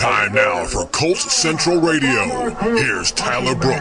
Time now for Colts Central Radio. Here's Tyler Brooke.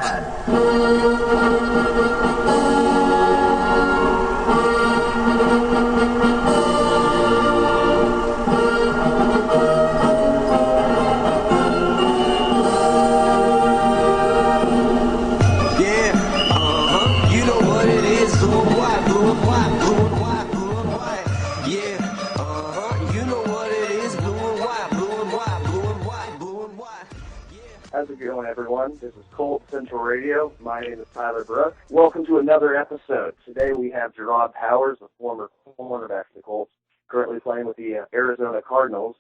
How's it going, everyone? This is Colts Central Radio. My name is Tyler Brooke. Welcome to another episode. Today we have Jerraud Powers, the former cornerback for the Colts, currently playing with the Arizona Cardinals.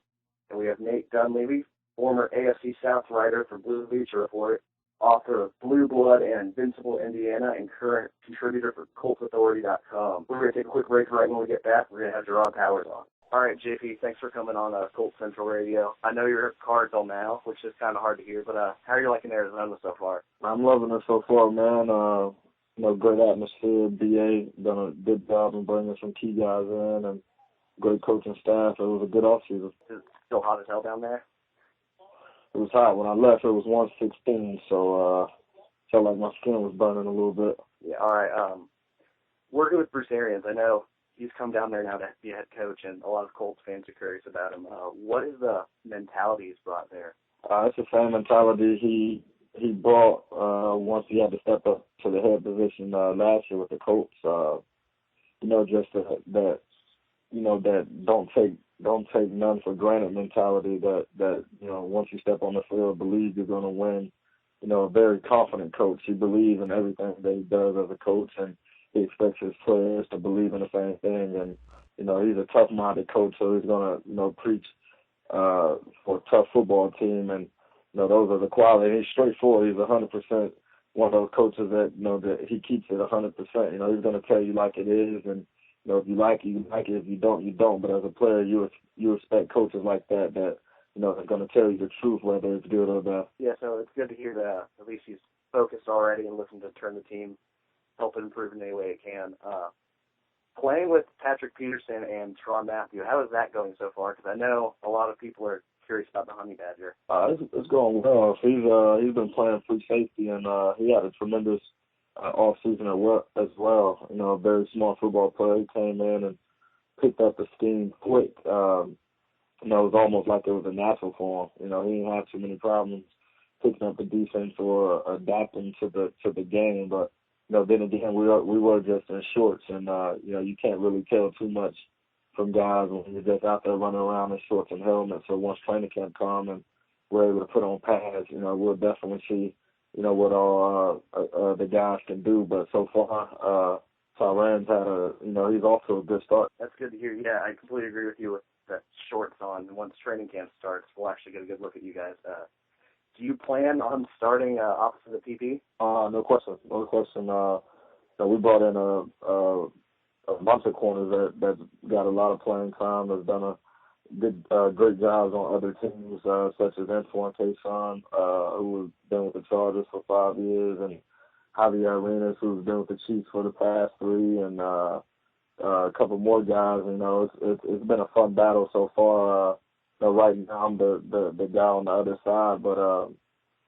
And we have Nate Dunlevy, former AFC South writer for Blue Bleacher Report, author of Blue Blood and Invincible Indiana, and current contributor for ColtsAuthority.com. We're going to take a quick break. Right when we get back, we're going to have Jerraud Powers on. All right, JP, thanks for coming on Colts Central Radio. I know you're at Cardinal now, which is kind of hard to hear, but how are you liking Arizona so far? I'm loving it so far, man. Great atmosphere. BA done a good job in bringing some key guys in and great coaching staff. It was a good offseason. Is it still hot as hell down there? It was hot. When I left, it was 116, so felt like my skin was burning a little bit. Yeah, all right. Working with Bruce Arians, I know he's come down there now to be a head coach, and a lot of Colts fans are curious about him. What is the mentality he's brought there? It's the same mentality he brought once he had to step up to the head position last year with the Colts. Just that don't take none for granted mentality. That once you step on the field, believe you're going to win. A very confident coach. He believes in everything that he does as a coach, and he expects his players to believe in the same thing. And, he's a tough-minded coach, so he's going to, preach for a tough football team. And, those are the qualities. He's straightforward. He's 100% one of those coaches that, that he keeps it 100%. He's going to tell you like it is. And, if you like it, you like it. If you don't, you don't. But as a player, you expect coaches like that they're going to tell you the truth, whether it's good or bad. Yeah, so it's good to hear that at least he's focused already and looking to turn the team, help it improve in any way it can. Playing with Patrick Peterson and Tron Matthew, how is that going so far? Because I know a lot of people are curious about the Honey Badger. It's going well. He's been playing free safety, and he had a tremendous off-season as well. A very smart football player. He came in and picked up the scheme quick. It was almost like it was a natural for him. He didn't have too many problems picking up the defense or adapting to the game, but then again, we were just in shorts, and you can't really tell too much from guys when you're just out there running around in shorts and helmets. So once training camp come and we're able to put on pads, we'll definitely see, what all the guys can do. But so far, Tyran's had he's off to a good start. That's good to hear. Yeah, I completely agree with you with that shorts on. Once training camp starts, we'll actually get a good look at you guys. Do you plan on starting opposite the PP? No question. We brought in a bunch of corners that got a lot of playing time. Has done a good, great jobs on other teams, such as Antoine Cason, who has been with the Chargers for 5 years, and Javier Arenas, who's been with the Chiefs for the past 3, and a couple more guys. It's been a fun battle so far. Right now I'm the guy on the other side, but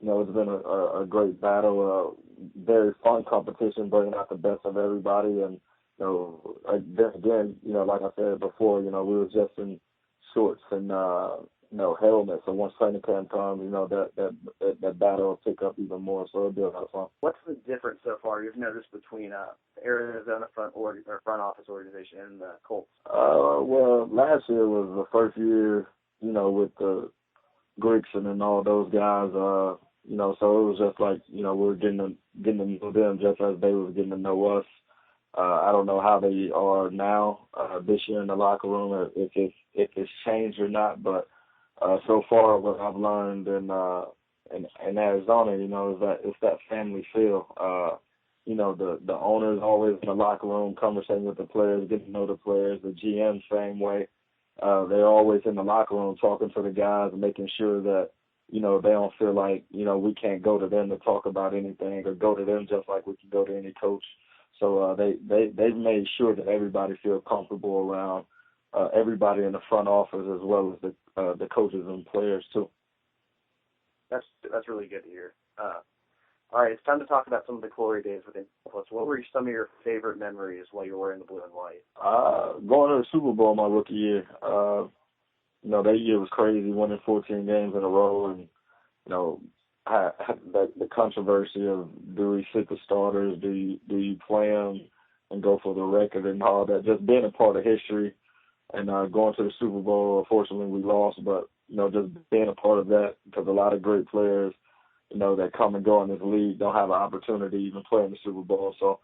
it's been a great battle, very fun competition, bringing out the best of everybody. And again, like I said before, we were just in shorts and helmets. So once training camp comes, that battle will pick up even more. So it'll be a lot of fun. What's the difference so far you've noticed between Arizona front office organization and the Colts? Well, last year was the first year, with the Grigson and all those guys, so it was just like, we were getting to know them just as they was getting to know us. I don't know how they are now this year in the locker room, if it's changed or not, but so far what I've learned in Arizona, is that it's that family feel. The owners always in the locker room conversating with the players, getting to know the players, the GM same way. They're always in the locker room talking to the guys and making sure that, they don't feel like, we can't go to them to talk about anything or go to them just like we can go to any coach. So they've made sure that everybody feels comfortable around everybody in the front office as well as the coaches and players too. That's really good to hear. All right, it's time to talk about some of the glory days within Colts. What were some of your favorite memories while you were wearing the blue and white? Going to the Super Bowl my rookie year. That year was crazy, winning 14 games in a row, and the controversy of do we sit the starters, do you play them and go for the record and all that. Just being a part of history and going to the Super Bowl. Unfortunately, we lost, but just being a part of that, because a lot of great players, that come and go in this league don't have an opportunity to even play in the Super Bowl. So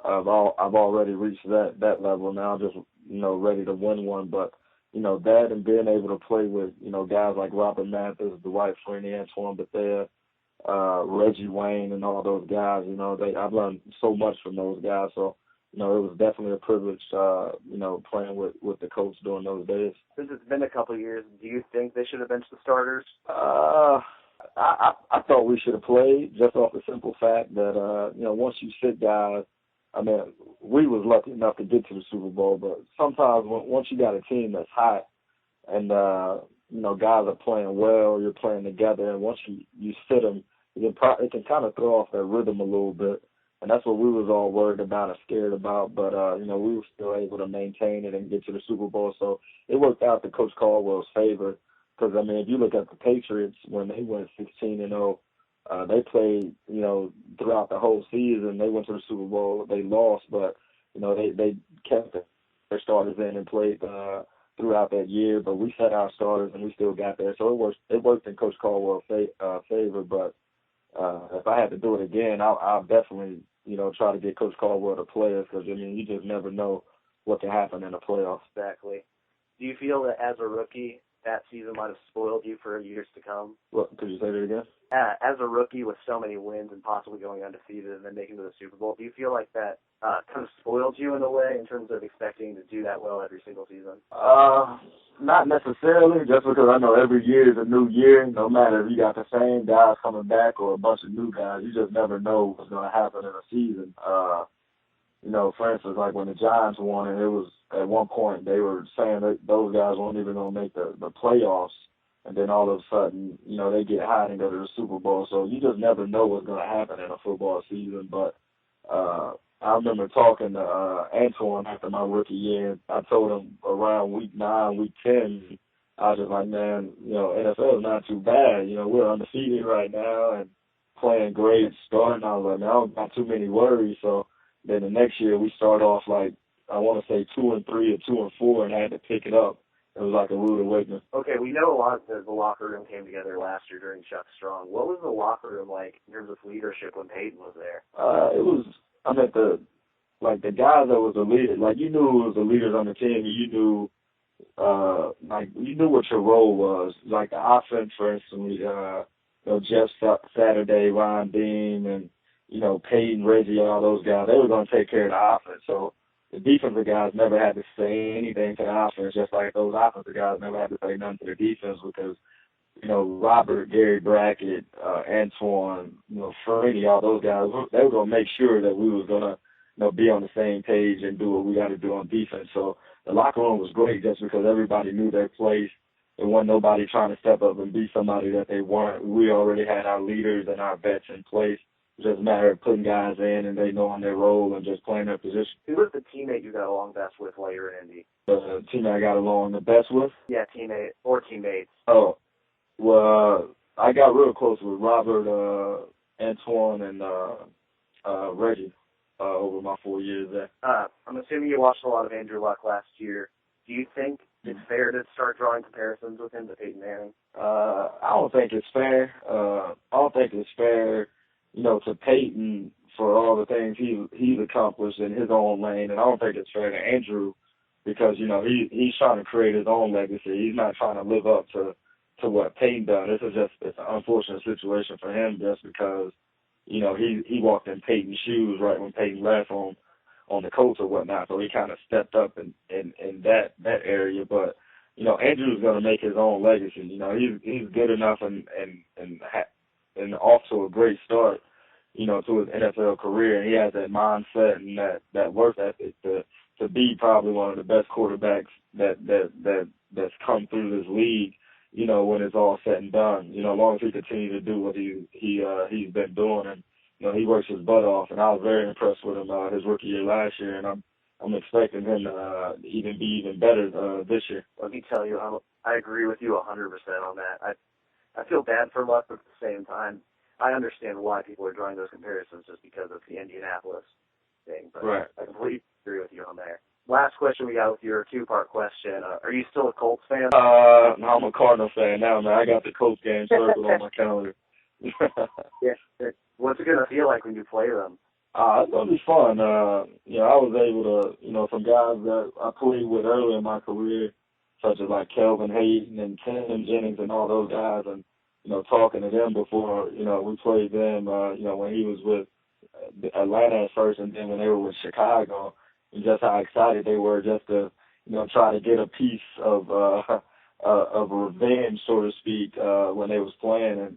I've already reached that level now, just ready to win one. But that and being able to play with guys like Robert Mathis, Dwight Freeney, Antoine Bethea, Reggie Wayne, and all those guys. I've learned so much from those guys. So it was definitely a privilege, playing with the Colts during those days. Since it's been a couple of years, do you think they should have benched the starters? I thought we should have played, just off the simple fact that, once you sit guys, I mean, we was lucky enough to get to the Super Bowl, but sometimes once you got a team that's hot and, guys are playing well, you're playing together, and once you sit them, it can kind of throw off that rhythm a little bit. And that's what we was all worried about and scared about. But, we were still able to maintain it and get to the Super Bowl. So it worked out to Coach Caldwell's favor. Because, if you look at the Patriots, when they went 16-0, they played, throughout the whole season. They went to the Super Bowl. They lost, but, they kept their starters in and played throughout that year. But we set our starters, and we still got there. So it worked in Coach Caldwell's favor. But if I had to do it again, I'll definitely, try to get Coach Caldwell to play us, because, you just never know what can happen in the playoffs. Exactly. Do you feel that as a rookie, that season might have spoiled you for years to come? What, could you say that again? As a rookie with so many wins and possibly going undefeated and then making it to the Super Bowl, do you feel like that kind of spoiled you in a way in terms of expecting to do that well every single season? Not necessarily, just because I know every year is a new year. No matter if you got the same guys coming back or a bunch of new guys, you just never know what's going to happen in a season. For instance, like when the Giants won, and it was at one point they were saying that those guys weren't even going to make the playoffs, and then all of a sudden, they get hot and go to the Super Bowl. So you just never know what's going to happen in a football season. But I remember talking to Antoine after my rookie year. I told him around week 9, week 10, I was just like, man, NFL is not too bad. We're undefeated right now and playing great, starting. I was like, man, I don't got too many worries. So then the next year we start off like, I want to say 2-3 or 2-4, and had to pick it up. It was like a rude awakening. Okay, we know a lot that the locker room came together last year during Chuck Strong. What was the locker room like in terms of leadership when Peyton was there? It was, the guys that was the leader, you knew who was the leaders on the team, and you knew what your role was. Like the offense, for instance, Jeff Saturday, Ron Dean, and, Peyton, Reggie, all those guys, they were going to take care of the offense. So the defensive guys never had to say anything to the offense, just like those offensive guys never had to say nothing to the defense, because, Robert, Gary Brackett, Antoine, Freddie, all those guys, they were going to make sure that we was going to, be on the same page and do what we got to do on defense. So the locker room was great just because everybody knew their place. There wasn't nobody trying to step up and be somebody that they weren't. We already had our leaders and our vets in place. It's just a matter of putting guys in, and they know on their role and just playing their position. Who was the teammate you got along best with while you were in Indy? The teammate I got along the best with? Yeah, teammate or teammates. Oh, well, I got real close with Robert, Antoine, and Reggie over my 4 years there. I'm assuming you watched a lot of Andrew Luck last year. Do you think it's fair to start drawing comparisons with him to Peyton Manning? I don't think it's fair. I don't think it's fair, to Peyton for all the things he's accomplished in his own lane, and I don't think it's fair to Andrew because, he's trying to create his own legacy. He's not trying to live up to what Peyton done. It's an unfortunate situation for him just because, he walked in Peyton's shoes right when Peyton left on the Colts or whatnot, so he kind of stepped up in that area. But, Andrew's going to make his own legacy. He's good enough and off to a great start, to his NFL career. And he has that mindset and that work ethic to be probably one of the best quarterbacks that's come through this league. when it's all said and done, as long as he continues to do what he's been doing, and he works his butt off. And I was very impressed with him his rookie year last year, and I'm expecting him to be even better this year. Let me tell you, I agree with you 100% on that. I feel bad for Luck, but at the same time, I understand why people are drawing those comparisons just because of the Indianapolis thing. But right. I completely agree with you on there. Last question we got with your two-part question. Are you still a Colts fan? No, I'm a Cardinal fan now, man. I got the Colts game circled on my calendar. Yeah. What's it going to feel like when you play them? It's going to be fun. I was able to, some guys that I played with early in my career, such as like Kelvin Hayden and Tim Jennings and all those guys, and, talking to them before, we played them, when he was with Atlanta at first and then when they were with Chicago, and just how excited they were just to, try to get a piece of revenge, so to speak, when they was playing. And,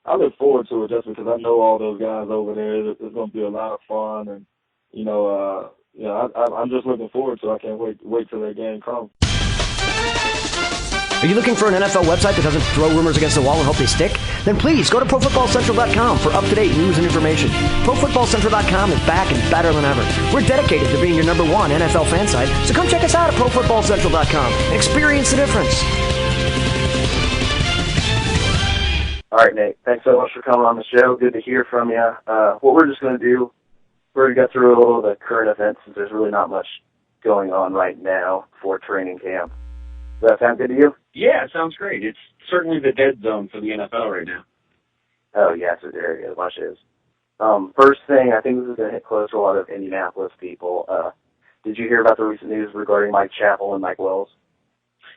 I look forward to it just because I know all those guys over there. It's going to be a lot of fun. And, I'm just looking forward to it. I can't wait till that game comes. Are you looking for an NFL website that doesn't throw rumors against the wall and hope they stick? Then please go to ProFootballCentral.com for up-to-date news and information. ProFootballCentral.com is back and better than ever. We're dedicated to being your #1 NFL fan site, so come check us out at ProFootballCentral.com and experience the difference. All right, Nate, thanks so much for coming on the show. Good to hear from you. What we're just going to do, we're going to go through a little of the current events since there's really not much going on right now for training camp. Does that sound good to you? Yeah, it sounds great. It's certainly the dead zone for the NFL right now. Oh, yes, it very much is. First thing, I think this is going to hit close to a lot of Indianapolis people. Did you hear about the recent news regarding Mike Chappell and Mike Wells?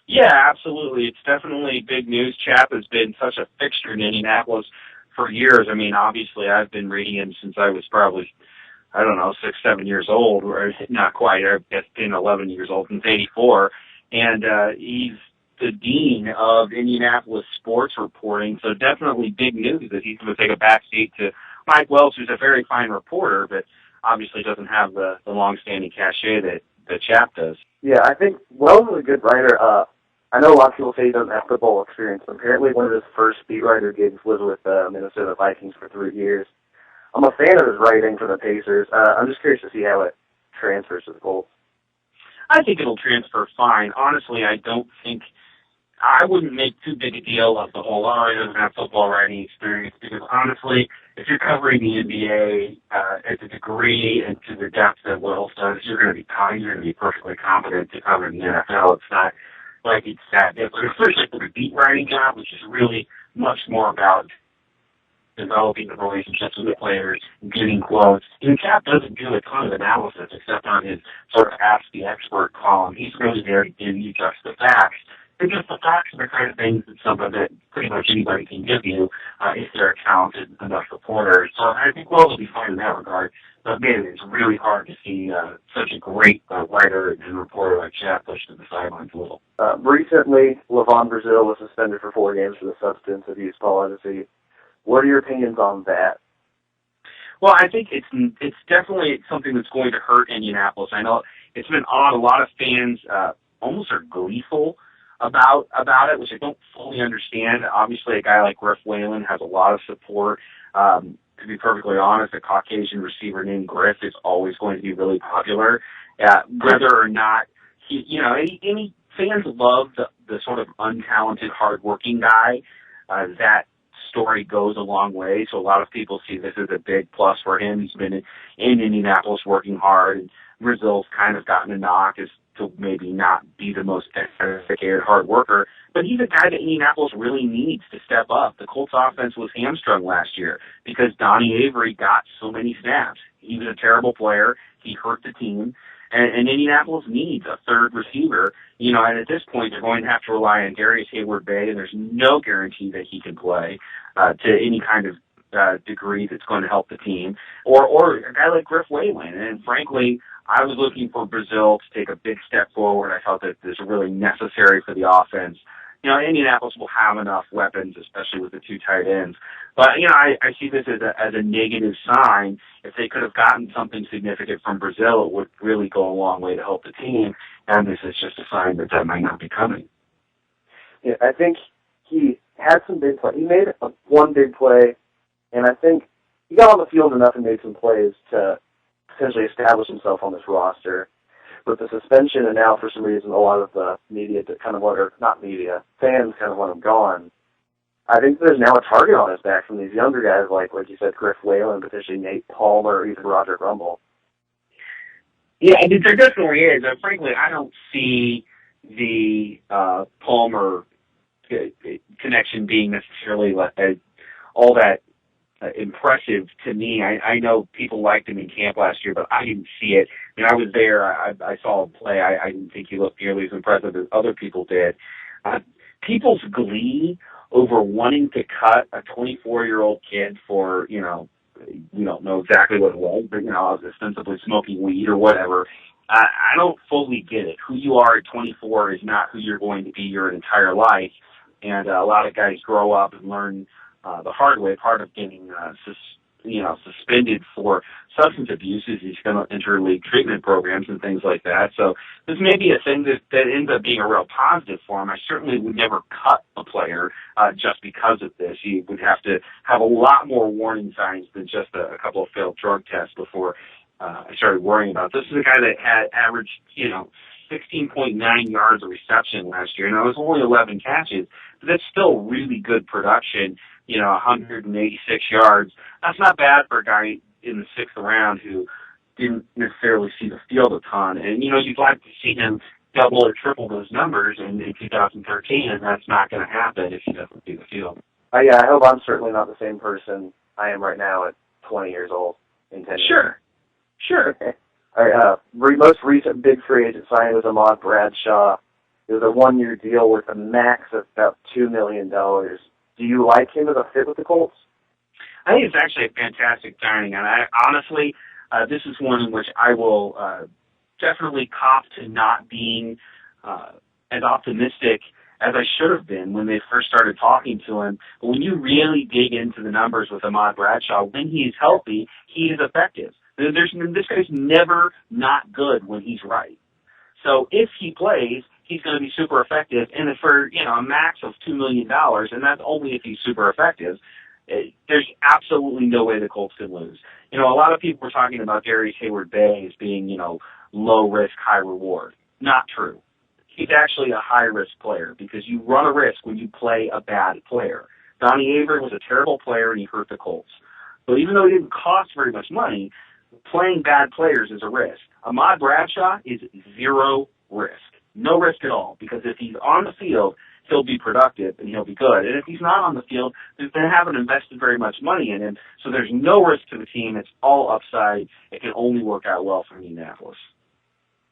Yeah, absolutely. It's definitely big news. Chap has been such a fixture in Indianapolis for years. I mean, obviously, I've been reading him since I was probably, 6, 7 years old, or not quite. I've been 11 years old since '84. And he's the dean of Indianapolis sports reporting, so definitely big news that he's going to take a backseat to Mike Wells, who's a very fine reporter, but obviously doesn't have the long-standing cachet that Chap does. Yeah, I think Wells is a good writer. I know a lot of people say he doesn't have football experience, but apparently one of his first beat writer gigs was with Minnesota Vikings for 3 years. I'm a fan of his writing for the Pacers. I'm just curious to see how it transfers to the Colts. I think it'll transfer fine. Honestly, I wouldn't make too big a deal of the whole, he doesn't have football writing experience, because honestly, if you're covering the NBA at the degree and to the depth that Wells does, you're going to be perfectly competent to cover the NFL. It's not like it's that different, especially for the beat writing job, which is really much more about developing the relationships with the players, getting quotes. And Cap doesn't do a ton of analysis except on his sort of Ask the Expert column. He's really there to give you just the facts. Because the facts are the kind of things that pretty much anybody can give you if they're a talented enough reporter. So I think Wells will be fine in that regard. But man, it's really hard to see such a great writer and reporter like Chap pushed to the sidelines a little. Recently, LaVon Brazil was suspended for 4 games for the substance abuse policy. What are your opinions on that? Well, I think it's definitely something that's going to hurt Indianapolis. I know it's been odd. A lot of fans almost are gleeful about it, which I don't fully understand. Obviously, a guy like Griff Whalen has a lot of support. To be perfectly honest, a Caucasian receiver named Griff is always going to be really popular. Whether or not any fans love the sort of untalented, hardworking guy. That story goes a long way. So a lot of people see this as a big plus for him. He's been in Indianapolis working hard, and Brazil's kind of gotten a knock as to maybe not be the most dedicated hard worker, but he's a guy that Indianapolis really needs to step up. The Colts offense was hamstrung last year because Donnie Avery got so many snaps. He was a terrible player. He hurt the team. And Indianapolis needs a third receiver, and at this point they're going to have to rely on Darius Hayward-Bay, and there's no guarantee that he can play to any kind of degree that's going to help the team, or a guy like Griff Whalen. And frankly, I was looking for Brazil to take a big step forward. I felt that this is really necessary for the offense. Indianapolis will have enough weapons, especially with the 2 tight ends. But, I see this as a negative sign. If they could have gotten something significant from Brazil, it would really go a long way to help the team. And this is just a sign that might not be coming. Yeah, I think he had some big play. He made one big play, and I think he got on the field enough and made some plays to potentially establish himself on this roster. With the suspension, and now for some reason a lot of the media that kind of want, or not media, fans kind of want him gone. I think there's now a target on his back from these younger guys like you said, Griff Whalen, potentially Nate Palmer, or even Roger Rumble. Yeah, there definitely is. Frankly, I don't see the Palmer connection being necessarily all that impressive to me. I know people liked him in camp last year, but I didn't see it. I mean, I was there. I saw him play. I didn't think he looked nearly as impressive as other people did. People's glee over wanting to cut a 24-year-old kid for, we don't know exactly what it was, but, ostensibly smoking weed or whatever. I don't fully get it. Who you are at 24 is not who you're going to be your entire life. And a lot of guys grow up and learn the hard way. Part of getting suspended for substance abuse is he's going to enter league treatment programs and things like that. So this may be a thing that ends up being a real positive for him. I certainly would never cut a player just because of this. He would have to have a lot more warning signs than just a couple of failed drug tests before I started worrying about this. This is a guy that had averaged, 16.9 yards of reception last year. Now, it was only 11 catches, but that's still really good production. 186 yards. That's not bad for a guy in the 6th round who didn't necessarily see the field a ton. And, you'd like to see him double or triple those numbers in 2013, and that's not going to happen if he doesn't see the field. Yeah, I hope I'm certainly not the same person I am right now at 20 years old in 10 years. Sure. Okay. All right, most recent big free agent signing was Ahmad Bradshaw. It was a 1-year deal worth a max of about $2 million. Do you like him as a fit with the Colts? I think it's actually a fantastic signing, and I honestly, this is one in which I will definitely cop to not being as optimistic as I should have been when they first started talking to him. But when you really dig into the numbers with Ahmad Bradshaw, when he's healthy, he is effective. This guy's never not good when he's right. So if he plays, he's going to be super effective. And for, a max of $2 million, and that's only if he's super effective, there's absolutely no way the Colts can lose. A lot of people were talking about Darius Hayward-Bay as being, low risk, high reward. Not true. He's actually a high risk player because you run a risk when you play a bad player. Donnie Avery was a terrible player and he hurt the Colts. But even though he didn't cost very much money, playing bad players is a risk. Ahmad Bradshaw is zero risk. No risk at all, because if he's on the field, he'll be productive and he'll be good. And if he's not on the field, they haven't invested very much money in him, so there's no risk to the team. It's all upside. It can only work out well for Indianapolis.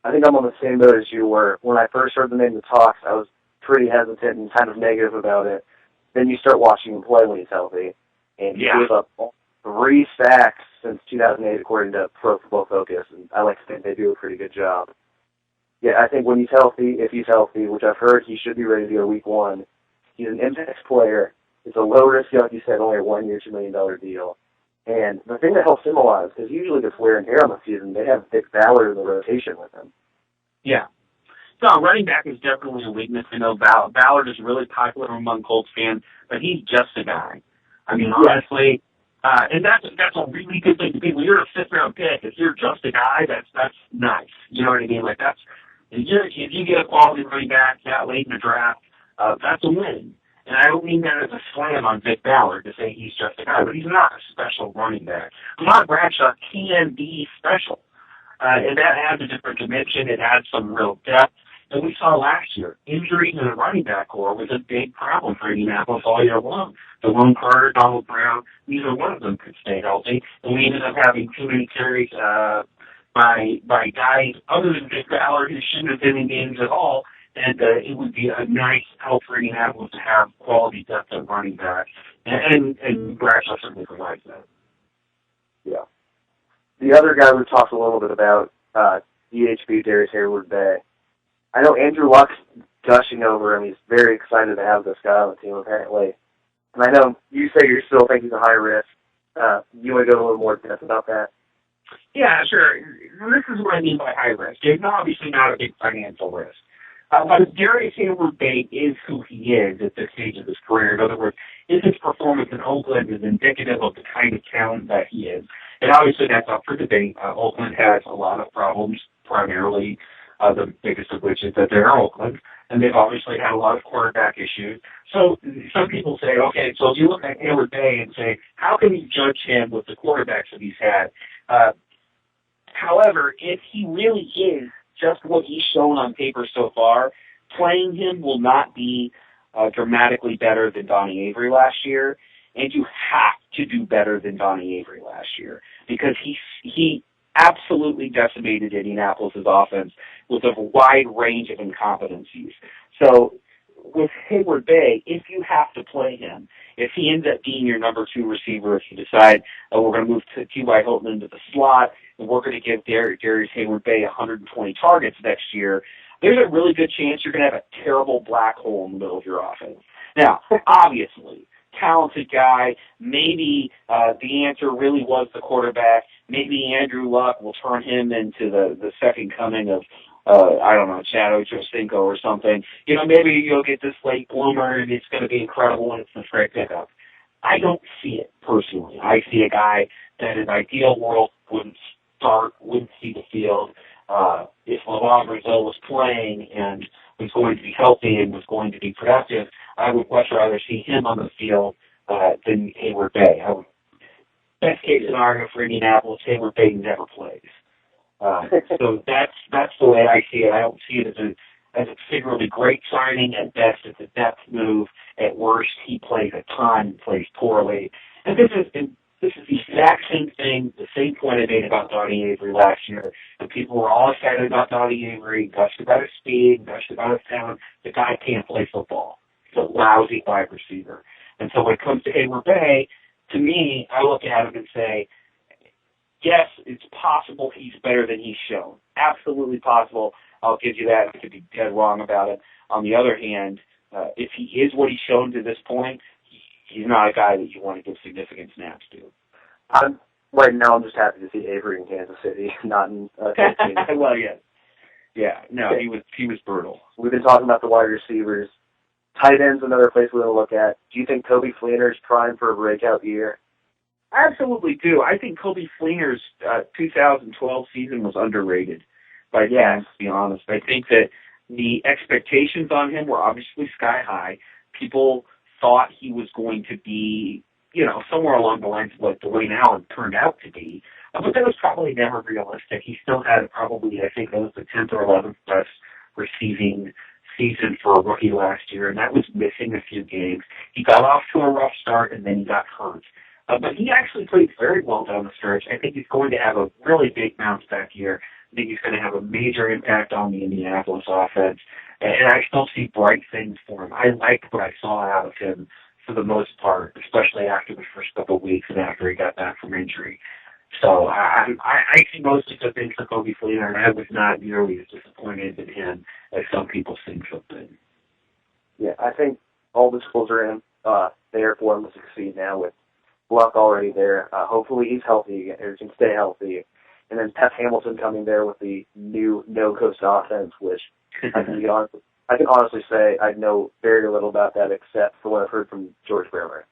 I think I'm on the same boat as you were. When I first heard the name of the talks, I was pretty hesitant and kind of negative about it. Then you start watching him play when he's healthy, and he gave up 3 sacks since 2008, according to Pro Football Focus, and I like to think they do a pretty good job. Yeah, I think when he's healthy, if he's healthy, which I've heard he should be ready to go week 1, he's an impact player. It's a low-risk, like you said, only a 1-year, $2 million deal. And the thing that helps him a lot is because he usually gets wear and tear on the season, they have Vic Ballard in the rotation with him. Yeah. So running back is definitely a weakness. I know Ballard is really popular among Colts fans, but he's just a guy. I mean, honestly, and that's a really good thing to be. When you're a 5th-round pick, if you're just a guy, that's nice. You know what I mean? Like, if you get a quality running back that late in the draft, that's a win. And I don't mean that as a slam on Vic Ballard to say he's just a guy, but he's not a special running back. Ahmad Bradshaw can be special. And that adds a different dimension. It adds some real depth. And we saw last year, injuries in the running back core was a big problem for Indianapolis all year long. Delone Carter, Donald Brown, neither one of them could stay healthy. And we ended up having too many carries by guys other than Vic Ballard who shouldn't have been in games at all. And it would be a nice help for Indianapolis to have quality depth at running back. And Bradshaw certainly provides that. Yeah. The other guy we talked a little bit about, DHB, Darius Hayward-Bay. I know Andrew Luck's gushing over him. He's very excited to have this guy on the team, apparently. And I know you say you still think he's a high risk. You want to go a little more depth about that? Yeah, sure. This is what I mean by high risk. It's obviously not a big financial risk. But if Darius Hayward-Bay is who he is at this stage of his career, in other words, is his performance in Oakland is indicative of the kind of talent that he is? And obviously that's up for debate. Oakland has a lot of problems, primarily the biggest of which is that they're Oakland, and they've obviously had a lot of quarterback issues. So some people say, okay, so if you look at Hayward-Bay and say, how can you judge him with the quarterbacks that he's had? However, if he really is just what he's shown on paper so far, playing him will not be dramatically better than Donnie Avery last year, and you have to do better than Donnie Avery last year because he absolutely decimated Indianapolis' offense with a wide range of incompetencies. So with Hayward-Bay, if you have to play him, if he ends up being your number 2 receiver, if you decide we're going to move T.Y. Hilton into the slot and we're going to give Darius Hayward-Bay 120 targets next year, there's a really good chance you're going to have a terrible black hole in the middle of your offense. Now, obviously, talented guy, maybe the answer really was the quarterback. Maybe Andrew Luck will turn him into the second coming of I don't know, Chad Ochocinco or something. You know, maybe you'll get this late bloomer and it's going to be incredible and it's the straight pickup. I don't see it personally. I see a guy that in an ideal world wouldn't start, wouldn't see the field. If LeVon Brazil was playing and was going to be healthy and was going to be productive, I would much rather see him on the field than Hayward-Bay. Best case scenario for Indianapolis, Hayward-Bay never plays. So that's the way I see it. I don't see it as a particularly great signing. At best, it's a depth move. At worst, he plays a ton and plays poorly. And this is the exact same thing, the same point I made about Donnie Avery last year. And people were all excited about Donnie Avery, gushed about his speed, gushed about his talent. The guy can't play football. He's a lousy wide receiver. And so when it comes to Hayward-Bay, to me, I look at him and say, yes, it's possible he's better than he's shown. Absolutely possible. I'll give you that. I could be dead wrong about it. On the other hand, if he is what he's shown to this point, he's not a guy that you want to give significant snaps to. Right now, I'm just happy to see Avery in Kansas City, not in Kansas. Well, yeah. Yeah, no, he was brutal. We've been talking about the wide receivers. Tight ends, another place we're going to look at. Do you think Coby Fleener's primed for a breakout year? I absolutely do. I think Coby Fleener's 2012 season was underrated by fans, to be honest. I think that the expectations on him were obviously sky high. People thought he was going to be, somewhere along the lines of what Dwayne Allen turned out to be. But that was probably never realistic. He still had probably, I think that was the 10th or 11th best receiving season for a rookie last year, and that was missing a few games. He got off to a rough start, and then he got hurt. But he actually played very well down the stretch. I think he's going to have a really big bounce back year. I think he's going to have a major impact on the Indianapolis offense. And I still see bright things for him. I liked what I saw out of him for the most part, especially after the first couple of weeks and after he got back from injury. So I see mostly good things for Coby Fleener, and I was not nearly as disappointed in him as some people think have been. Yeah, I think all the schools are in there for him to succeed now with Luck already there. Hopefully he's healthy or can stay healthy. And then Pep Hamilton coming there with the new no-coast offense, which I can honestly say I know very little about that except for what I've heard from George Bremer.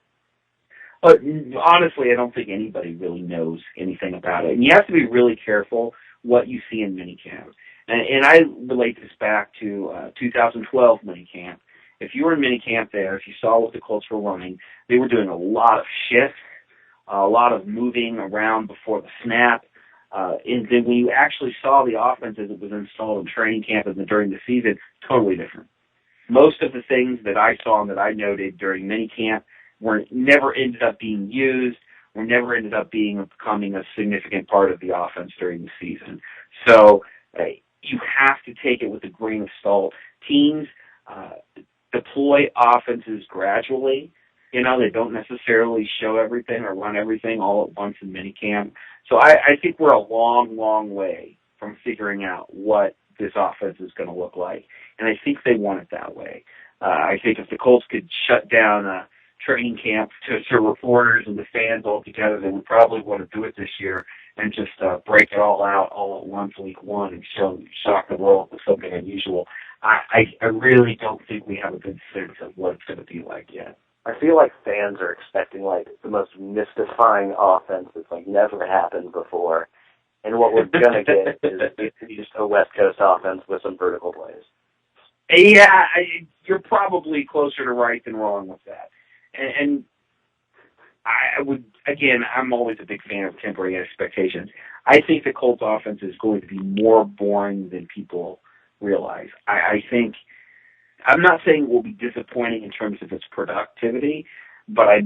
But honestly, I don't think anybody really knows anything about it. And you have to be really careful what you see in minicamp. And I relate this back to 2012 minicamp. If you were in minicamp there, if you saw what the Colts were running, they were doing a lot of shift, a lot of moving around before the snap. And then when you actually saw the offense as it was installed in training camp and during the season, totally different. Most of the things that I saw and that I noted during minicamp were never ended up being used, or never ended up becoming a significant part of the offense during the season. So you have to take it with a grain of salt. Teams deploy offenses gradually. They don't necessarily show everything or run everything all at once in minicamp. So I think we're a long, long way from figuring out what this offense is going to look like. And I think they want it that way. I think if the Colts could shut down training camp to reporters and the fans all together, they would probably want to do it this year and just break it all out all at once week one and shock the world with something unusual. I really don't think we have a good sense of what it's going to be like yet. I feel like fans are expecting like the most mystifying offense that's like never happened before, and what we're gonna get is just a West Coast offense with some vertical plays. Yeah, you're probably closer to right than wrong with that, and I would, again, I'm always a big fan of tempering expectations. I think the Colts offense is going to be more boring than people realize. I think, I'm not saying it will be disappointing in terms of its productivity, but I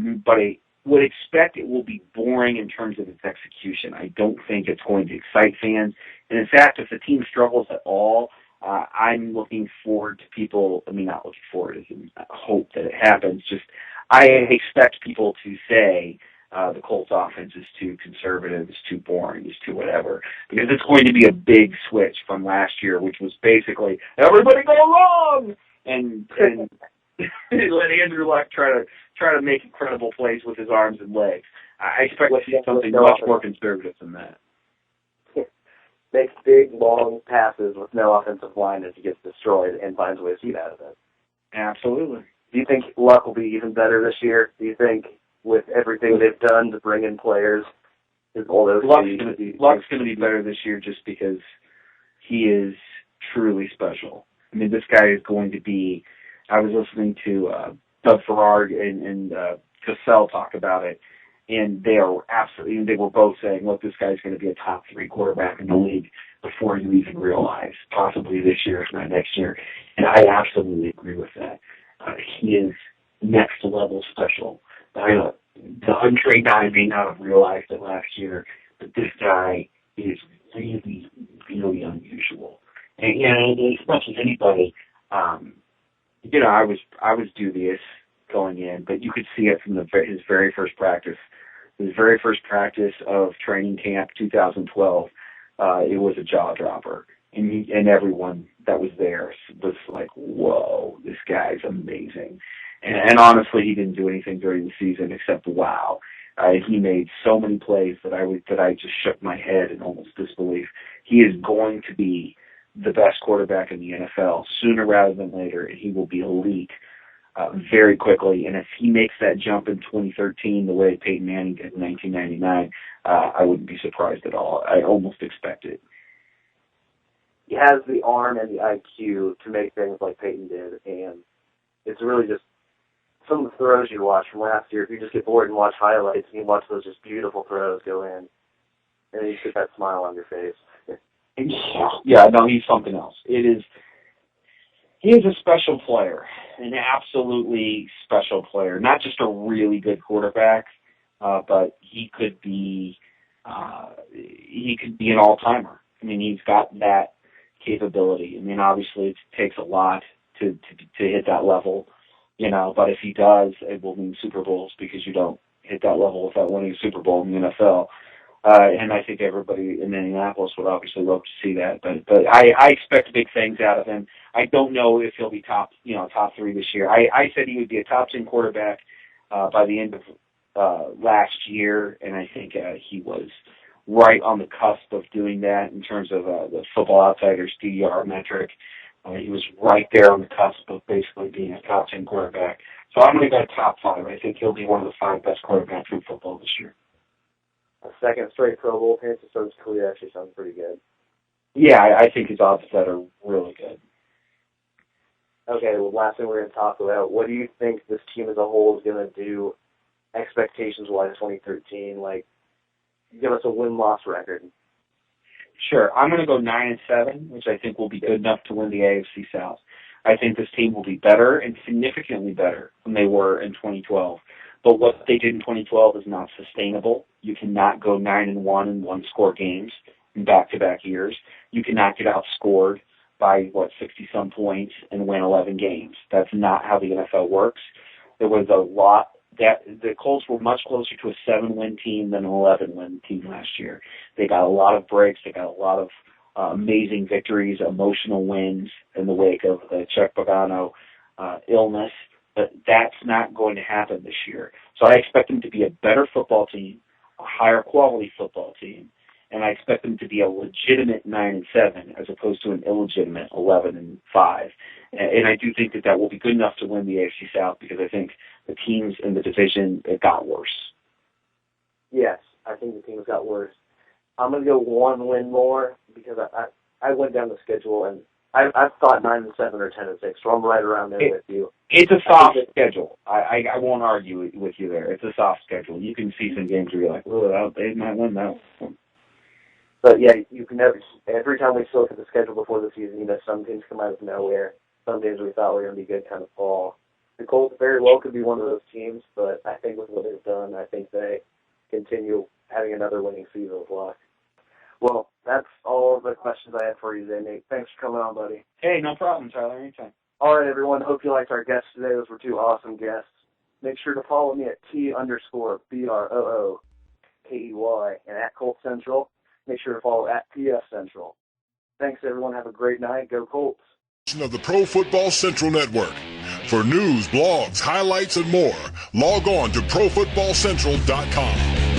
would expect it will be boring in terms of its execution. I don't think it's going to excite fans. And in fact, if the team struggles at all, I'm looking forward to people, not looking forward, as in hope that it happens, just I expect people to say the Colts offense is too conservative, is too boring, is too whatever, because it's going to be a big switch from last year, which was basically, everybody go long! And let Andrew Luck try to make incredible plays with his arms and legs. I expect to see something much more conservative than that. Makes big, long passes with no offensive line as he gets destroyed and finds a way to see out of it. Absolutely. Do you think Luck will be even better this year? Do you think with everything they've done to bring in players, Luck's going to be better this year just because he is truly special. This guy is going to be, I was listening to Doug Farrar and Cassell talk about it, and they were both saying, look, this guy's going to be a top 3 quarterback in the league before you even realize, possibly this year, if not next year. And I absolutely agree with that. He is next level special. The untrained guy may not have realized it last year, but this guy is really, really unusual. And as much as anybody, I was dubious going in, but you could see it from his very first practice. His very first practice of training camp, 2012, it was a jaw dropper, and everyone that was there was like, "Whoa, this guy's amazing." And honestly, he didn't do anything during the season except wow. He made so many plays that I just shook my head in almost disbelief. He is going to be the best quarterback in the NFL sooner rather than later, and he will be elite very quickly. And if he makes that jump in 2013 the way Peyton Manning did in 1999, I wouldn't be surprised at all. I almost expect it. He has the arm and the IQ to make things like Peyton did, and it's really just some of the throws you watch from last year. If you just get bored and watch highlights, you can watch those just beautiful throws go in, and you get that smile on your face. Yeah, no, he's something else. He is a special player, an absolutely special player. Not just a really good quarterback, but he could be an all-timer. He's got that capability. Obviously it takes a lot to hit that level, but if he does, it will mean Super Bowls, because you don't hit that level without winning a Super Bowl in the NFL. And I think everybody in Indianapolis would obviously love to see that. But I expect big things out of him. I don't know if he'll be top 3 this year. I said he would be a top 10 quarterback by the end of last year, and I think he was right on the cusp of doing that in terms of the Football Outsiders DDR metric. He was right there on the cusp of basically being a top 10 quarterback. So I'm going to go top 5. I think he'll be one of the 5 best quarterbacks in football this year. A second straight Pro Bowl appearance to start his career actually sounds pretty good. Yeah, I think his odds that are really good. Okay, well, last thing we're going to talk about, what do you think this team as a whole is going to do expectations-wise 2013? Like, give us a win-loss record. Sure. I'm going to go 9-7, which I think will be good enough to win the AFC South. I think this team will be better and significantly better than they were in 2012. But what they did in 2012 is not sustainable. You cannot go 9-1 in one-score games in back-to-back years. You cannot get outscored by, 60-some points and win 11 games. That's not how the NFL works. There was a lot that the Colts were much closer to a 7-win team than an 11-win team last year. They got a lot of breaks. They got a lot of amazing victories, emotional wins in the wake of the Chuck Pagano illness. But that's not going to happen this year. So I expect them to be a better football team, a higher quality football team, and I expect them to be a legitimate 9-7 as opposed to an illegitimate 11-5. And I do think that will be good enough to win the AFC South because I think the teams in the division, it got worse. Yes, I think the teams got worse. I'm going to go one win more because I went down the schedule and I've thought 9-7 or 10-6, so I'm right around there with you. It's a soft schedule. I won't argue with you there. It's a soft schedule. You can see some games where you're like, oh, they might win that one. But yeah, you can never. Every time we look at the schedule before the season, you know, some teams come out of nowhere. Some teams we thought were going to be good kind of fall. The Colts very well could be one of those teams, but I think with what they've done, I think they continue having another winning season with luck. Well, that's all of the questions I had for you today, Nate. Thanks for coming on, buddy. Hey, no problem, Tyler. Anytime. All right, everyone. Hope you liked our guests today. Those were two awesome guests. Make sure to follow me at _BROOKEY and at Colts Central. Make sure to follow at PS Central. Thanks, everyone. Have a great night. Go Colts. Of the Pro Football Central Network. For news, blogs, highlights, and more, log on to ProFootballCentral.com.